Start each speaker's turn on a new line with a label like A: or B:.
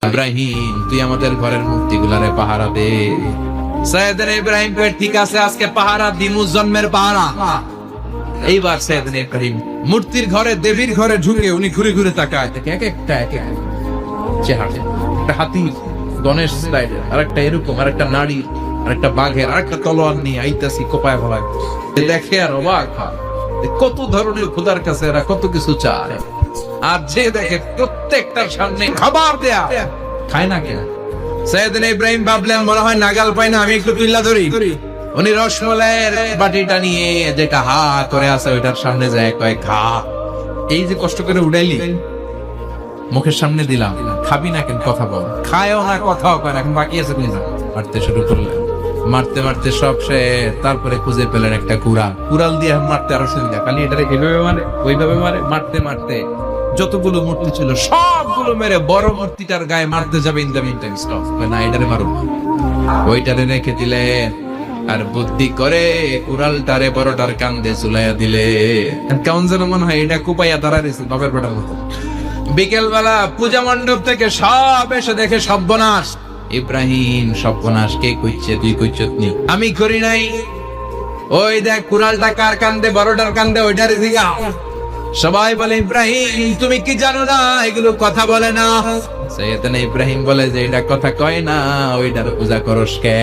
A: ইব্রাহিম, তুই আমাদের ঘরের মূর্তিগুলারে পাহারা দে। সাইয়েদনা ইব্রাহিম কয়, ঠিক আছে, আজকে পাহারা দিমু, জন্মের পাহারা। এইবার সাইয়েদনা ইব্রাহিম মূর্তির ঘরে, দেবীর ঘরে ঢুকে উনি ঘুরে ঘুরে তাকায়, দেখে এক একটা চেহারা, একটা হাতি গণেশ স্টাইলের, আর একটা এরকম, আর একটা নারী, আর একটা বাঘের, আর একটা তলোয়ার নিয়ে আইতাছি কোপায় ফলায়। দেখে আর অবাক হয়, কত ধরনের খোদার কাছে এরা কত কিছু চায়। আর যে দেখে প্রত্যেকটার সামনে খাবার দেয়া, খায় না কেন? সাইয়েদনা ইব্রাহিম ভাবলেন, মনে হয় নাগাল পাই না, আমি একটু তুল্লা ধরি। উনি রসমলাইয়ের বাটিটা নিয়ে, যেটা হা করে আছে ওইটার সামনে যায়, কয় খা। এই যে কষ্ট করে উড়াইলি, মুখের সামনে দিলাম, খাবি না কেন? কথা বল। খায়ও না, কথাও কয় না, এখন বাকি আছে তুই যা। মারতে শুরু করলেন, মারতে মারতে সব শেষ। তারপরে খুঁজে পেলেন একটা কুড়াল দিয়ে মারতে আরো সুবিধা, খালি এটারে এইভাবে মারে, ওইভাবে মারে। মারতে মারতে যতগুলো মূর্তি ছিল সবগুলো মেরে বড় মূর্তিটার গায়ে মারতে যাবে, in the mean time stop, না এটারে মারো, ওইটারে রেখে দিলেন। আর বুদ্ধি করে কুড়ালটারে বড়টার কান্দে ঝুলাইয়া দিলে। কেমন যেন মনে হয় এটা কুপাইয়া দাঁড়াইছে বাপের বেটার মতো। বিকেল বেলা পূজা মণ্ডপ থেকে সব এসে দেখে সর্বনাশ। ইব্রাহিম, সর্বনাশ কে কইছে? তুই কইছত নি? আমি করি নাই। ওই দেখ কুড়ালটা কার কান্দে, বড়টার কান্দে, ওইটারে দিগা। সবাই বলে, ইব্রাহিম তুমি কি জানো না এগুলো কথা বলে না? সাইয়েদনা ইব্রাহিম বলে যে এটা কথা কয় না, ওইটার পূজা করস কে?